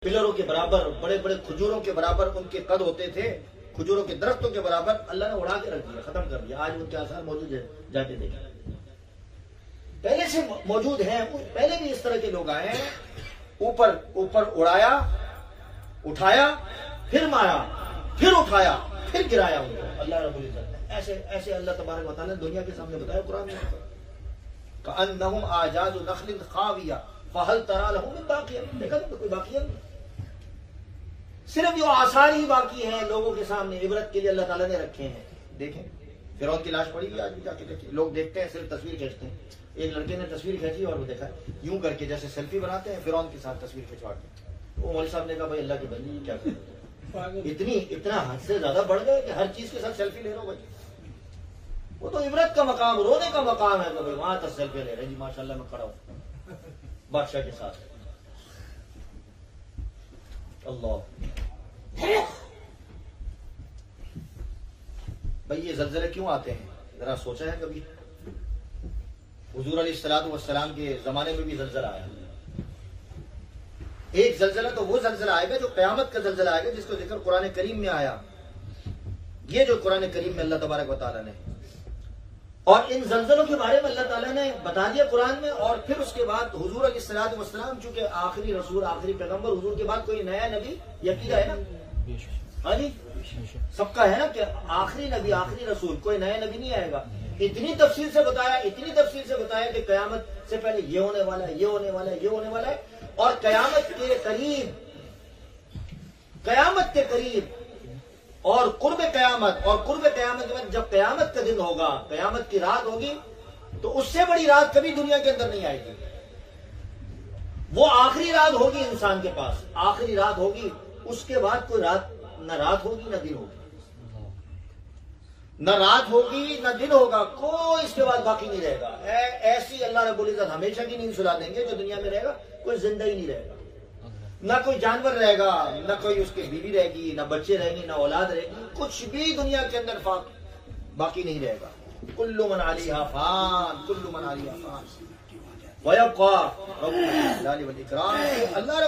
पिलरों के बराबर, बड़े बड़े खजूरों के बराबर उनके कद होते थे, खजूरों के दरख्तों के बराबर अल्लाह ने उड़ा के रख दिया, खत्म कर दिया। आज उनके आसार मौजूद है, जाके देखें। पहले से मौजूद हैं, पहले भी इस तरह के लोग आए हैं। ऊपर ऊपर उड़ाया, उठाया, फिर मारा, फिर उठाया, फिर गिराया उनको अल्लाह रब्बुल इज्जत ने। ऐसे ऐसे अल्लाह तबारक व तआला ने दुनिया के सामने बताया कुरान में, कअन्नहुम आजाज़ु नख़्लिन ख़ाविया फहल तरा लहुम मिन बाक़िया। देखा तो कोई बाकी नहीं, सिर्फ जो आसार ही बाकी हैं लोगों के सामने, इबरत के लिए अल्लाह ताला ने रखे हैं। देखें, फिरौन की लाश पड़ी हुई आज भी जाके देखिए, लोग देखते हैं, सिर्फ तस्वीर खींचते हैं। एक लड़के ने तस्वीर खींची और वो देखा यूं करके जैसे सेल्फी बनाते हैं, फिरौन के साथ तस्वीर खिंचवा के। वो मौलवी साहब ने कहा भाई अल्लाह के बंदे क्या करें, इतना हद से ज्यादा बढ़ गए कि हर चीज के साथ सेल्फी ले रहे हो भाई। वो तो इबरत का मकाम, रोने का मकाम है। तो भाई वहां तक सेल्फी ले रहे जी, माशाल्लाह मैं खड़ा हूं बादशाह के साथ। अल्लाह भाई, ये ज़लज़ले क्यों आते हैं, जरा सोचा है कभी? हुजूर अलैहिस्सलातु वस्सलाम के जमाने में भी ज़लज़ला आया। एक ज़लज़ला तो वो ज़लज़ला आएगा जो क़यामत का ज़लज़ला आएगा, जिसको जिक्र कुरान करीम में आया। ये जो कुरान करीम में अल्लाह तबारक व तआला ने, और इन ज़लज़लों के बारे में अल्लाह ताला ने बता दिया कुरान में। और फिर उसके बाद हुजूर अलैहिस्सलातु वस्सलाम, चूंकि आखिरी रसूल, आखिरी पैगंबर, हुजूर के बाद कोई नया नबी यकीदा है ना? हाँ जी, सबका है ना कि आखिरी नबी, आखिरी रसूल, कोई नया नबी नहीं आएगा। इतनी तफसील से बताया, इतनी तफसील से बताया कि कयामत से पहले ये होने वाला है, ये होने वाला है, ये होने वाला है। और कयामत के करीब, कयामत के करीब और कुर्ब कयामत, और कुर्ब कयामत के बाद जब कयामत का दिन होगा, कयामत की रात होगी, तो उससे बड़ी रात कभी दुनिया के अंदर नहीं आएगी। वो आखिरी रात होगी इंसान के पास, आखिरी रात होगी। उसके बाद कोई रात, न रात होगी न दिन होगी, न रात होगी न दिन होगा, कोई इसके बाद बाकी नहीं रहेगा। ऐसी अल्लाह रब्बुल इज्जत हमेशा की नींद सुला देंगे जो दुनिया में रहेगा, कोई जिंदा ही नहीं रहेगा। ना कोई जानवर रहेगा, ना कोई उसकी बीवी रहेगी, ना बच्चे रहेंगे, ना औलाद रहेगी, कुछ भी दुनिया के अंदर बाकी नहीं रहेगा। कुल्लु मन अलैहा फान, कुल्लु मन अलैहा फान वयब्का रब्बुल जलाली वल इकराम। अल्लाह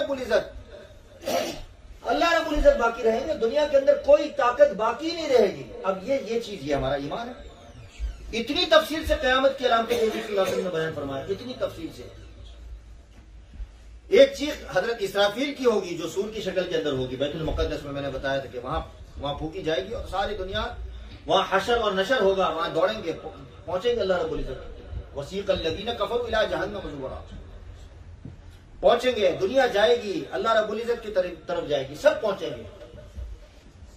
रब्बुल इज्जत बाकी रहेंगे, दुनिया के अंदर कोई ताकत बाकी नहीं रहेगी। अब ये चीज, ये हमारा ईमान है। इतनी तफसील से क़यामत की अलामतें नबी सल्लल्लाहु अलैहि वसल्लम ने बयान फरमाया, इतनी तफसील से। एक चीख हजरत इसराफील की होगी जो सूर की शक्ल के अंदर होगी। बैतुल मुक़द्दस में मैंने बताया था कि वहां फूकी जाएगी और सारी दुनिया, वहां हशर और नशर होगा, वहां दौड़ेंगे, पहुंचेंगे अल्लाह रब्बुल इज्जत। वसीक़ल लज़ीना कफ़रू इला जहन्नम ज़ुमरा, पहुंचेंगे, दुनिया जाएगी, अल्लाह रब्बुल इज्जत की तरफ जाएगी, सब पहुंचेंगे।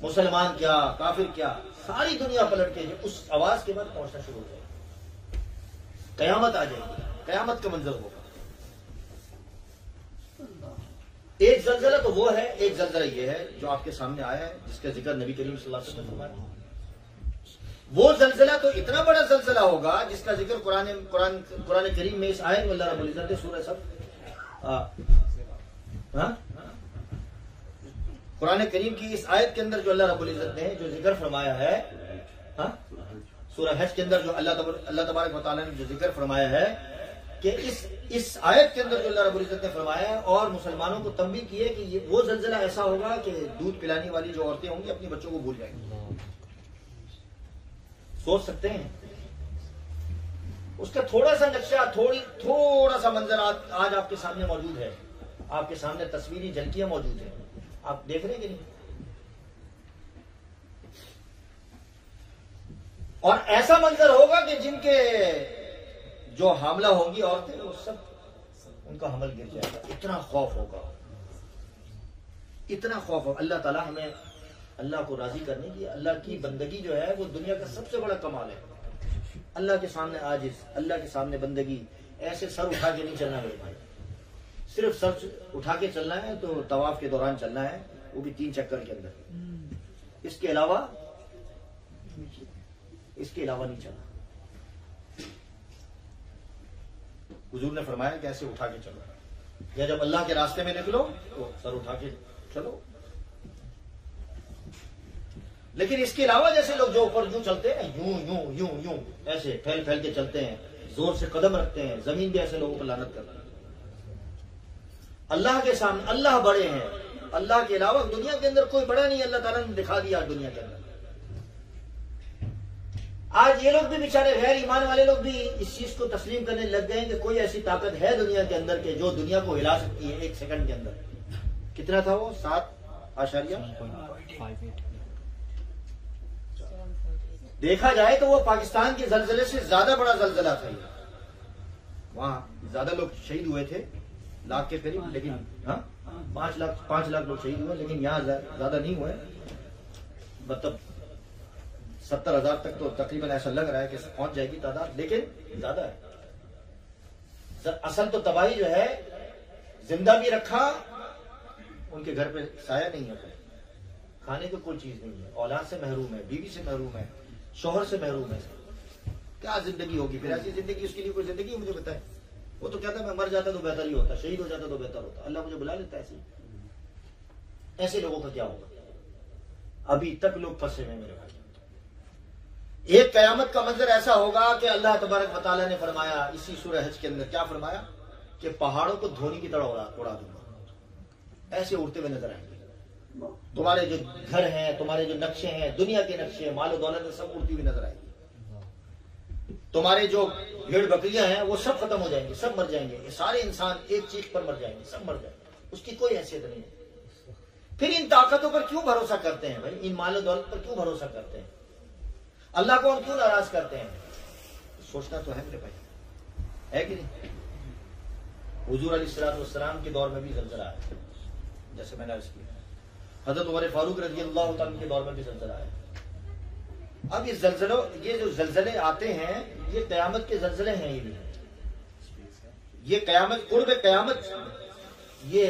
मुसलमान क्या, काफिर क्या, सारी दुनिया पलट के उस आवाज के बाद पहुंचना शुरू हो जाएगी। कयामत आ जाएगी, कयामत का मंजर होगा। एक ज़लज़ला तो वो है, एक ज़लज़ला ये है जो आपके सामने आया है, जिसका जिक्र नबी करीम सल्लल्लाहु अलैहि वसल्लम ने फरमाया। वो ज़लज़ला तो इतना बड़ा ज़लज़ला होगा जिसका जिक्र कुरान करीम में इस आयत में अल्लाह रब्बुल इज्जत ने सूरह सब कुरान करीम की इस आयत के अंदर जो अल्लाह रब्बुल इज्जत ने जो जिक्र फरमाया है, सूरह हज के अंदर जो अल्लाह तबारक व तआला ने जो जिक्र फरमाया है कि इस आयत के अंदर जो अल्लाह रब्बुल इज्जत ने फरमाया है, और मुसलमानों को तंबीह की है कि ये वो ज़लज़ला ऐसा होगा कि दूध पिलाने वाली जो औरतें होंगी अपने बच्चों को भूल जाएंगी। सोच सकते हैं उसका थोड़ा सा नक्शा, थोड़ा सा मंजर आज आपके सामने मौजूद है, आपके सामने तस्वीरी झलकियां मौजूद है, आप देख रहे हैं कि नहीं? और ऐसा मंजर होगा कि जिनके जो हामला होंगी औरतें, वो सब उनका हमल गिर जाएगा। इतना खौफ होगा, इतना खौफ होगा। अल्लाह ताला हमें अल्लाह को राजी करने की, अल्लाह की बंदगी जो है वो दुनिया का सबसे बड़ा कमाल है। अल्लाह के सामने आजिज, अल्लाह के सामने बंदगी, ऐसे सर उठा के नहीं चलना मेरे भाई। सिर्फ सर उठा के चलना है तो तवाफ के दौरान चलना है, वो भी 3 चक्कर के अंदर। इसके अलावा नहीं चलना। हुजूर ने फरमाया कि ऐसे उठा के चलो, या जब अल्लाह के रास्ते में निकलो तो सर उठा के चलो। लेकिन इसके अलावा जैसे लोग जो ऊपर यूं चलते हैं, यूं ऐसे फैल के चलते हैं, जोर से कदम रखते हैं, जमीन भी ऐसे लोगों पर लानत करती है। अल्लाह के सामने अल्लाह बड़े हैं, अल्लाह के अलावा दुनिया के अंदर कोई बड़ा नहीं, अल्लाह ताला ने दिखा दिया दुनिया के अंदर। आज ये लोग भी बेचारे गैर ईमान वाले लोग भी इस चीज को तस्लीम करने लग गए कि कोई ऐसी ताकत है दुनिया के अंदर के जो दुनिया को हिला सकती है एक सेकंड के अंदर। कितना था वो? 7.58। देखा जाए तो वो पाकिस्तान के जलजले से ज्यादा बड़ा जलजला था ये। वहां ज्यादा लोग शहीद हुए थे, लाख के करीब, लेकिन हाँ 5 लाख लोग शहीद हुए, लेकिन यहाँ ज्यादा नहीं हुए। मतलब 70,000 तक तो तकरीबन ऐसा लग रहा है कि पहुंच जाएगी तादाद, लेकिन ज्यादा है। असल तो तबाही जो है, जिंदा भी रखा, उनके घर पे साया नहीं है, खाने को कोई चीज नहीं है, औलाद से महरूम है, बीवी से महरूम है, शोहर से महरूम है। क्या जिंदगी होगी फिर? ऐसी जिंदगी, उसके लिए कोई जिंदगी मुझे बताए? वो तो कहता है मैं मर जाता तो बेहतर ही होता, शहीद हो जाता तो बेहतर होता। अल्लाह मुझे बुला लेता ऐसे। ऐसे लोगों का क्या होगा? अभी तक लोग फंसे हुए मेरे भाई। एक कयामत का मंजर ऐसा होगा कि अल्लाह तबारक व तआला ने फरमाया इसी सूरह हज के अंदर, क्या फरमाया कि पहाड़ों को धोनी की तरह उड़ा दूंगा। ऐसे उड़ते हुए नजर आएंगे। तुम्हारे जो घर हैं, तुम्हारे जो नक्शे हैं, दुनिया के नक्शे, मालो दौलत, सब उड़ती हुई नजर आएगी। तुम्हारे जो भेड़ बकरियां हैं वो सब खत्म हो जाएंगे, सब मर जाएंगे। ये सारे इंसान एक चीख पर मर जाएंगे, सब मर जाएंगे, उसकी कोई हैसियत नहीं है। फिर इन ताकतों पर क्यों भरोसा करते हैं भाई? इन मालो दौलत पर क्यों भरोसा करते हैं? अल्लाह को हम क्यों नाराज करते हैं? सोचना तो है मेरे भाई, है कि नहीं? हुजूर अलैहिस्सलाम के दौर में भी ज़लज़ला आया, जैसे मैंने अर्ज़ किया। हज़रत उमर फारूक रज़ियल्लाहु ताला के दौर में भी ज़लज़ला आया। अब ये जो ज़लज़ले आते हैं, ये क़यामत के ज़लज़ले हैं। ये क़यामत, क़ुर्ब क़यामत, ये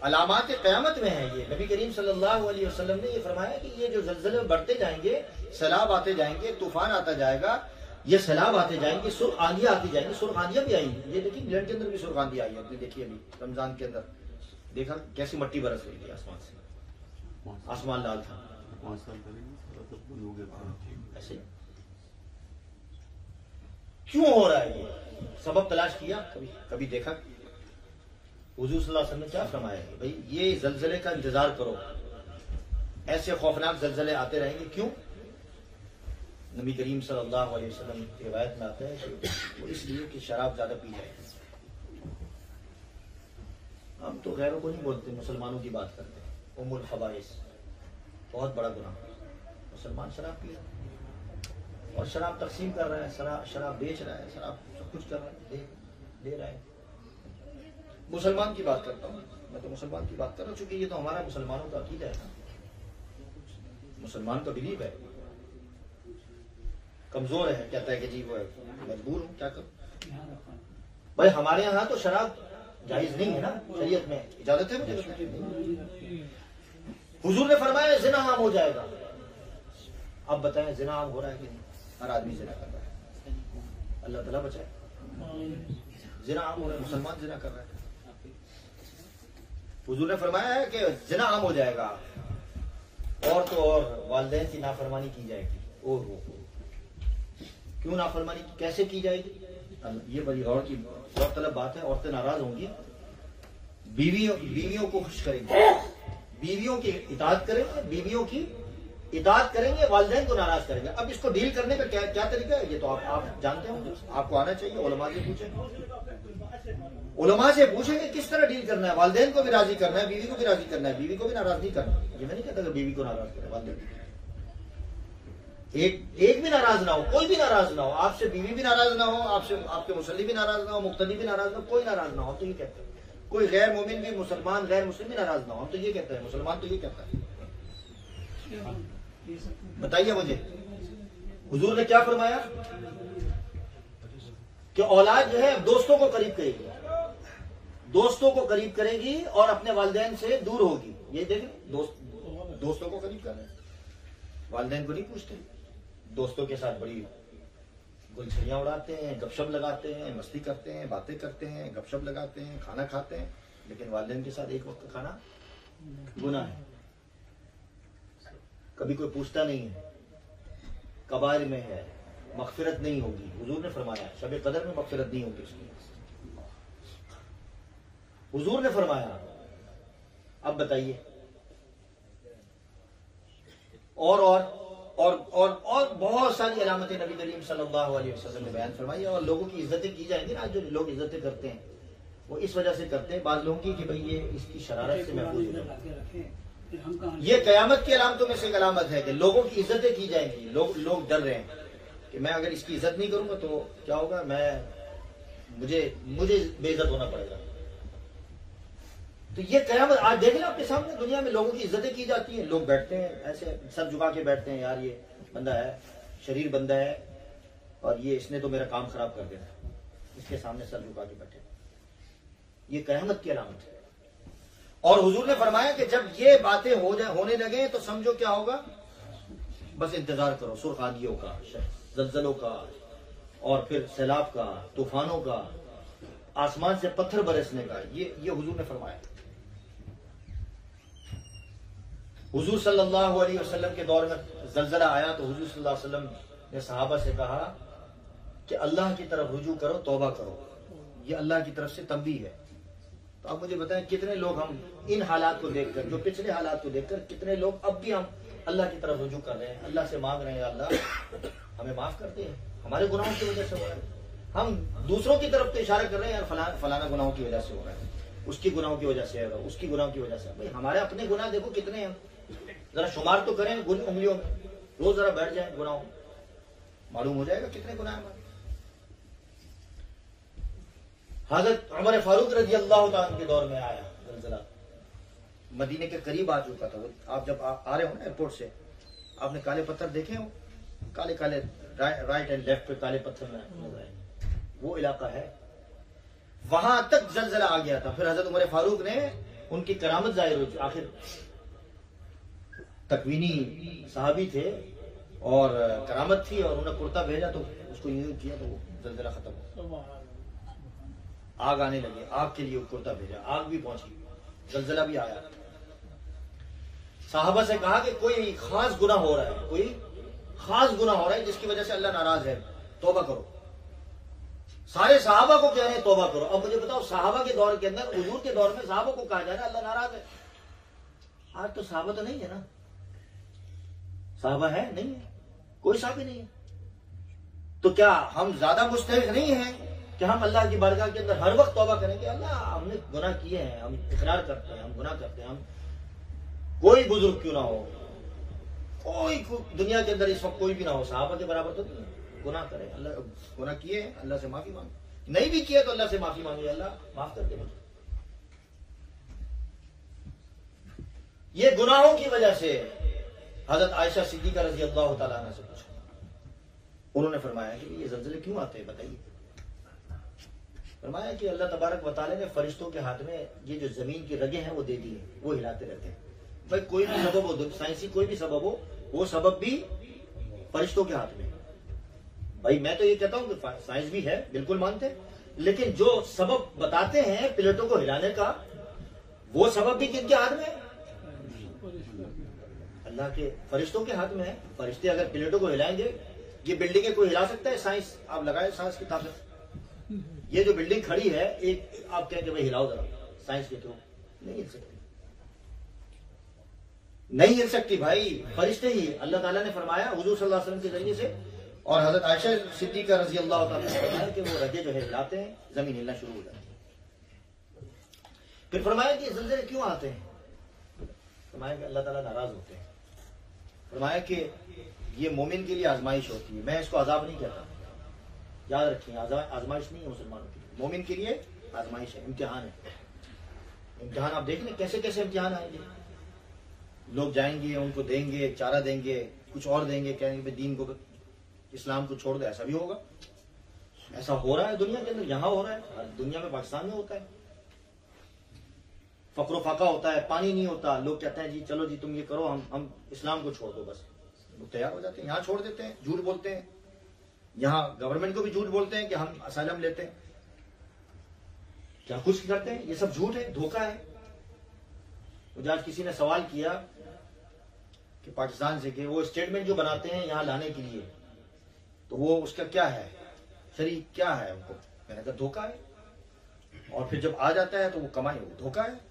अलामात क़यामत में है। ये नबी करीम सल्लल्लाहु अलैहि वसल्लम ने ये फरमाया कि ये जो ज़लज़ले बढ़ते जाएंगे, सैलाब आते जाएंगे, तूफान आता जाएगा, ये सैलाब आते जाएंगे, सुर्ख आंधियां आती जाएंगी। सुर्ख आंधियां भी आएंगी। ये देखिए इंग्लैंड के अंदर भी सुर्ख आंधी आई है, आपने देखी अभी रमजान के अंदर, देखा कैसी मट्टी बरस रही थी आसमान से, आसमान लाल था। 5 साल पहले ऐसे क्यों हो रहा है? ये सबब तलाश किया, कभी देखा? हुजूर सल्लल्लाहु अलैहि वसल्लम ने क्या फरमाया है? भाई ये जलजले का इंतजार करो, ऐसे खौफनाक जलजले आते रहेंगे। क्यों? नबी करीम सल्लल्लाहु अलैहि वसल्लम की रिवायत में आता है कि वो इसलिए कि शराब ज्यादा पी जाए। हम तो गैरों को नहीं बोलते, मुसलमानों की बात करते हैं। उम्मुल खबाइस, बहुत बड़ा गुनाह। मुसलमान शराब पी रहा है और शराब तकसीम कर रहा है, शराब बेच रहा है, शराब सब कुछ कर रहा है, दे रहा है। मुसलमान की बात करता हूँ मैं, तो मुसलमान की बात कर रहा हूँ, चूंकि ये तो हमारा मुसलमानों का अकीदा है ना, मुसलमान का बिलीव है। कमजोर है, कहता है कि जी वो मजबूर हूँ, क्या करूं भाई? हमारे यहाँ तो शराब जायज नहीं है ना, शरीयत में इजाजत है मुझे। हुजूर ने फरमाया जिना आम हो जाएगा। अब बताएं जिना आम हो रहा है कि नहीं? हर आदमी जिना कर रहा है, अल्लाह ताला बचाए। जिना आम हो रहा है, मुसलमान जिना कर रहा है। हुजूर ने फरमाया है कि जिना आम हो जाएगा, और तो और वालिदैन की नाफरमानी की जाएगी। ओह क्यों नाफरमानी कैसे की जाएगी? ये बड़ी गौर तलब बात है। औरतें नाराज होंगी, बीवियों को खुश करेंगे, बीवियों की इताअत करेंगे, वालिदैन को नाराज करेंगे। अब इसको डील करने का क्या तरीका है? ये तो आप जानते होंगे, आपको आना चाहिए। उलमा से पूछेंगे किस तरह डील करना है। वालिदैन को भी राजी करना है, बीवी को भी राजी करना है, बीवी को भी नाराज नहीं करना। ये मैं नहीं कहता कि बीवी को नाराज करें, वालिदैन एक भी नाराज ना हो, कोई भी नाराज ना हो, आपसे बीवी भी नाराज ना हो, आपसे आपके मुसल्ली भी नाराज ना हो, मुक्तदी भी नाराज ना हो, कोई नाराज ना हो। तो ये कहते हैं कोई गैर मोमिन भी, मुसलमान गैर मुस्लिम भी नाराज ना हो, हम तो ये कहते हैं, मुसलमान तो ये कहता है। बताइए मुझे, हुजूर ने क्या फरमाया कि औलाद जो है दोस्तों को करीब करेगी, दोस्तों को करीब करेगी और अपने वालिदैन से दूर होगी। ये देखें, दोस्तों को करीब कर रहे हैं, वालिदैन को नहीं पूछते। दोस्तों के साथ बड़ी गुलछड़ियां उड़ाते हैं, गपशप लगाते हैं, मस्ती करते हैं, बातें करते हैं, गपशप लगाते हैं, खाना खाते हैं, लेकिन वालिदैन के साथ एक वक्त खाना गुनाह है। कभी कोई पूछता नहीं है, कबायर में है, मगफिरत नहीं होगी। हुजूर ने फरमाया शब कदर में मगफिरत नहीं होगी उसकी। हुजूर ने फरमाया। अब बताइए और बहुत सारी अलामतें नबी करीम सल्लल्लाहु अलैहि वसल्लम ने बयान फरमाई। और लोगों की इज्जतें की जाएंगी ना, जो लोग इज्जतें करते हैं वो इस वजह से करते हैं बाज लोगों की कि भाई ये इसकी शरारत से महफूज हो। ये कयामत की अलामतों में से एक अलामत है कि लोगों की इज्जतें की जाएंगी। लोग डर रहे हैं कि मैं अगर इसकी इज्जत नहीं करूंगा तो क्या होगा, मुझे बेइज्जत होना पड़ेगा। तो ये कयामत आज देख लो आपके सामने, दुनिया में लोगों की इज्जतें की जाती हैं। लोग बैठते हैं ऐसे सर झुका के बैठते हैं, यार ये बंदा है, शरीर बंदा है और ये इसने तो मेरा काम खराब कर देना, इसके सामने सर झुका के बैठे। ये कयामत की अलामत है। और हुजूर ने फरमाया कि जब ये बातें होने लगे तो समझो क्या होगा, बस इंतजार करो सुरखादियों का, जलजलों का, और फिर सैलाब का, तूफानों का, आसमान से पत्थर बरसने का। ये हुजूर ने फरमाया। हुजूर सल्लल्लाहु अलैहि वसल्लम के दौर में जलजला आया तो हुजूर सल्लल्लाहु अलैहि वसल्लम ने सहाबा से कहा कि अल्लाह की तरफ रुजू करो, तौबा करो, ये अल्लाह की तरफ से तंबीह है। तो आप मुझे बताएं कितने लोग हम इन हालात को देखकर, जो पिछले हालात को देखकर, कितने लोग अब भी हम अल्लाह की तरफ रुजू कर रहे हैं, अल्लाह से मांग रहे हैं अल्लाह हमें माफ कर दे, हमारे गुनाहों की वजह से हो रहा है। हम दूसरों की तरफ तो इशारा कर रहे हैं, यार फलाना गुनाहों की वजह से हो रहा है, उसकी गुनाहों की वजह से हो रहा है, उसकी गुनाहों की वजह से। भाई हमारे अपने गुनाह देखो कितने हैं, जरा शुमार तो करें उंगलियों में, रोज जरा बैठ जाए गुनाहों, मालूम हो जाएगा कितने गुनाह हमारे। हजरत उमर फारूक रजी अल्लाह तआला के दौर में आया जलजला, मदीने के करीब आ चुका था। आप जब आ रहे हो ना एयरपोर्ट से, आपने काले पत्थर देखे हो, काले काले राइट एंड लेफ्ट पे काले पत्थर नजर आए, वो इलाका है, वहां तक जलजला आ गया था। फिर हजरत उमर फारूक ने उनकी करामत जाहिर हुई, आखिर तकवीनी साहबी थे और करामत थी, और उन्हें कुर्ता भेजा तो उसको यूं किया तो वो जलजला खत्म हो, आग आने लगी, आग के लिए कुर्ता भेजा, आग भी पहुंची, जलजला भी आया। साहबा से कहा कि कोई खास गुनाह हो रहा है, कोई खास गुनाह हो रहा है जिसकी वजह से अल्लाह नाराज है, तौबा करो। सारे साहबा को कह रहे हैं तौबा करो। अब मुझे बताओ, साहबा के दौर के अंदर, हुजूर के दौर में साहबा को कहा जा रहा है अल्लाह नाराज है। आज तो साहबा तो नहीं है ना, साहबा है नहीं है, कोई साहबी नहीं है। तो क्या हम ज्यादा मुस्तहिक नहीं है कि हम अल्लाह की बारगाह के अंदर हर वक्त तौबा करें कि अल्लाह हमने गुनाह किए हैं, हम इकरार करते हैं, हम गुनाह करते हैं। हम कोई बुजुर्ग क्यों ना हो, कोई दुनिया के अंदर इस वक्त कोई भी ना हो, साहबा के बराबर तो नहीं है, गुनाह करें, अल्लाह गुनाह किए हैं अल्लाह से माफी मांगे, नहीं भी किया तो अल्लाह से माफी मांगे, अल्लाह माफ कर दे मुझे। ये गुनाहों की वजह से हजरत आयशा सिद्दीका रजी अल्लाह तआला अन्हा से पूछा, उन्होंने फरमाया कि ये जल्जले क्यों आते हैं बताइए। फरमाया कि अल्लाह तबारक व तआला ने फरिश्तों के हाथ में ये जो जमीन की रगें हैं वो दे दी है, वो हिलाते रहते हैं। भाई कोई भी सबब हो, साइंसी कोई भी सबब हो, वो सबब भी फरिश्तों के हाथ में। भाई मैं तो ये कहता हूं कि साइंस भी है, बिल्कुल मानते हैं, लेकिन जो सबब बताते हैं प्लेटों को हिलाने का, वो सबब भी किनके हाथ में है? अल्लाह के फरिश्तों के हाथ में है। फरिश्ते अगर प्लेटों को हिलाएंगे, ये बिल्डिंगें कोई हिला सकता है? साइंस आप लगाए साइंस की ताकत, ये जो बिल्डिंग खड़ी है, एक आप कहेंगे भाई हिलाओ जरा, साइंस के थ्रू नहीं हिल सकती, नहीं हिल सकती भाई, फरिश्ते ही। अल्लाह ताला ने फरमाया हुजूर सल्लल्लाहु अलैहि वसल्लम के जरिए से, और हजरत आयशा सिद्दीका रजी अल्लाह तआला ने फरमाया कि वो रगे जो है हिलाते हैं, जमीन हिलना शुरू हो जाती है। फिर फरमाया कि ज़लज़ले क्यों आते हैं? फरमाया कि अल्लाह ताला नाराज होते हैं। फरमाया कि ये मोमिन के लिए आजमाइश होती है, मैं इसको अजाब नहीं कहता, याद रखिए, आजमाइश नहीं है मुसलमानों के लिए, मोमिन के लिए आजमाइश है, इम्तिहान है। इम्तिहान आप देख लें कैसे कैसे इम्तिहान आएंगे, लोग जाएंगे, उनको देंगे, चारा देंगे, कुछ और देंगे, कहेंगे दीन को, इस्लाम को छोड़ दे, ऐसा भी होगा। ऐसा हो रहा है दुनिया के अंदर, यहां हो रहा है, दुनिया में, पाकिस्तान में होता है। फक्र फाका होता है, पानी नहीं होता, लोग कहते हैं जी चलो जी तुम ये करो, हम इस्लाम को छोड़ दो, बस लोग तैयार हो जाते हैं, यहां छोड़ देते हैं, झूठ बोलते हैं, यहां गवर्नमेंट को भी झूठ बोलते हैं कि हम असाइलम लेते हैं, क्या कुछ करते हैं, ये सब झूठ है, धोखा है। मुझे आज किसी ने सवाल किया कि पाकिस्तान से कि वो स्टेटमेंट जो बनाते हैं यहां लाने के लिए, तो वो उसका क्या है, शरीक क्या है उनको, मैंने कहा धोखा है, और फिर जब आ जाता है तो वो कमाई, वो धोखा है।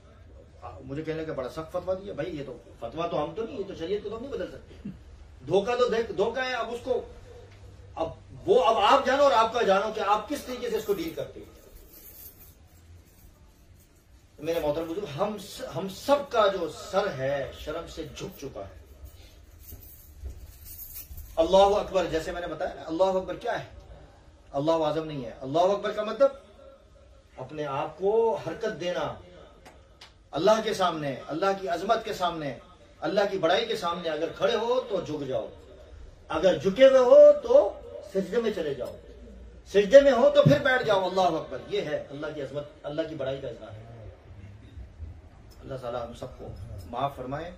मुझे कहने का बड़ा सख्त फतवा दिया। भाई ये तो फतवा तो हम तो नहीं, ये तो शरीयत को तो हम नहीं बदल सकते। धोखा तो धोखा है। अब उसको अब आप जानो और आपका जानो कि आप किस तरीके से इसको डील करते हो। मेरे मोहतरम बुजुर्ग, हम सब का जो सर है शर्म से झुक चुका है। अल्लाह अकबर, जैसे मैंने बताया ना, अल्लाह अकबर क्या है? अल्लाह आज़म नहीं है। अल्लाह अकबर का मतलब अपने आप को हरकत देना अल्लाह के सामने, अल्लाह की अजमत के सामने, अल्लाह की बड़ाई के सामने। अगर खड़े हो तो झुक जाओ, अगर झुके हुए हो तो सिजदे में चले जाओ, सिजदे में हो तो फिर बैठ जाओ। अल्लाह अकबर, ये है अल्लाह की अजमत, अल्लाह की बड़ाई का इज़हार है। अल्लाह ताला हम सबको माफ फरमाए।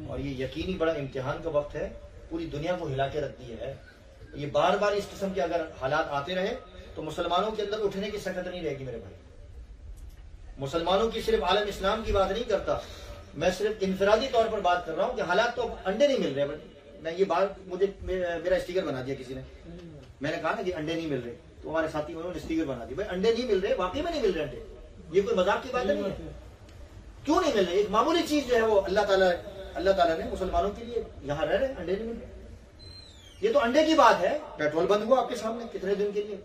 और ये यकीनी बड़ा इम्तिहान का वक्त है, पूरी दुनिया को हिला के रख दिया है। ये बार बार इस किस्म के अगर हालात आते रहे तो मुसलमानों के अंदर उठने की सकत नहीं रहेगी। मेरे भाई, मुसलमानों की सिर्फ आलम इस्लाम की बात नहीं करता, मैं सिर्फ इंफरादी तौर पर बात कर रहा हूं कि हालात तो अंडे नहीं मिल रहे। मैं ये बात, मुझे मेरा स्टिकर बना दिया किसी ने, मैंने कहा ना कि अंडे नहीं मिल रहे, तो हमारे साथी उन्होंने स्टिकर बना दिया, भाई अंडे नहीं मिल रहे, वाकई में नहीं मिल रहे अंडे। ये कोई मजाक की बात नहीं है। क्यों नहीं मिल रहे? एक मामूली चीज जो है वो अल्लाह ताला ने मुसलमानों के लिए यहाँ रह रहे, अंडे नहीं मिल रहे। ये तो अंडे की बात है। पेट्रोल बंद हुआ आपके सामने कितने दिन के लिए,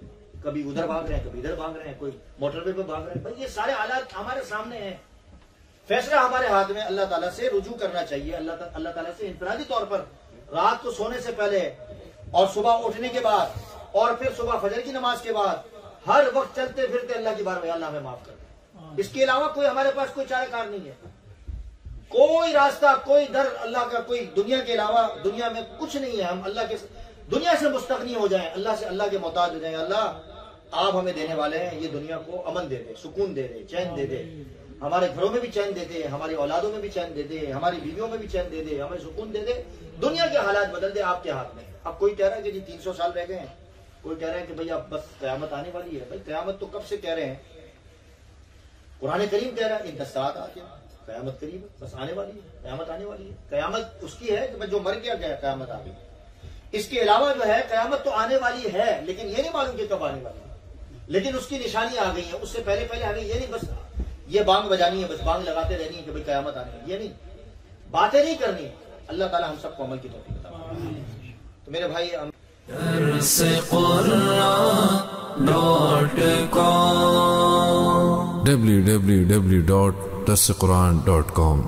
कभी उधर भाग रहे हैं, कभी इधर भाग रहे हैं, कोई मोटरवे पे भाग रहे हैं। भाई ये सारे हालात हमारे सामने हैं। फैसला हमारे हाथ में, अल्लाह ताला से रुजू करना चाहिए। अल्लाह ताला से इनफरादी तौर पर रात को सोने से पहले और सुबह उठने के बाद और फिर सुबह फजर की नमाज के बाद हर वक्त चलते फिरते अल्लाह की बार में अल्लाह हमें माफ कर। इसके अलावा कोई हमारे पास कोई चाराकार नहीं है, कोई रास्ता, कोई दर अल्लाह का, कोई दुनिया के अलावा दुनिया में कुछ नहीं है। हम अल्लाह के दुनिया से मुस्तगनी हो जाएं, अल्लाह से, अल्लाह के मोहताज हो जाएं। अल्लाह आप हमें देने वाले हैं, ये दुनिया को अमन दे दे, सुकून दे दे, चैन दे दे, हमारे घरों में भी चैन दे दे, हमारी औलादों में भी चैन दे दे, हमारी बीवियों में भी चैन दे दे, हमें सुकून दे दे। दुनिया के हालात बदल दे आपके हाथ में। अब कोई कह रहा है कि जी 300 साल रह गए हैं, कोई कह रहा है कि भाई अब बस कयामत आने वाली है। भाई कयामत तो कब से कह रहे हैं, कुरान करीम कह रहा है इन 10 साल आ गया, कयामत करीब है, बस आने वाली है, कयामत आने वाली है। कयामत उसकी है कि जो मर गया कयामत आ गई। इसके अलावा जो है कयामत तो आने वाली है, लेकिन ये नहीं मालूम कि कब आने वाली है, लेकिन उसकी निशानी आ गई है। उससे पहले पहले आ गई। ये नहीं बस ये बांग बजानी है, बस बांग लगाते रहनी है कि भाई कयामत आने वाली, ये नहीं, बातें नहीं करनी है। अल्लाह ताला हम सबको अमल की तौफीक अता फरमाए। तो मेरे भाई www.darsequran.com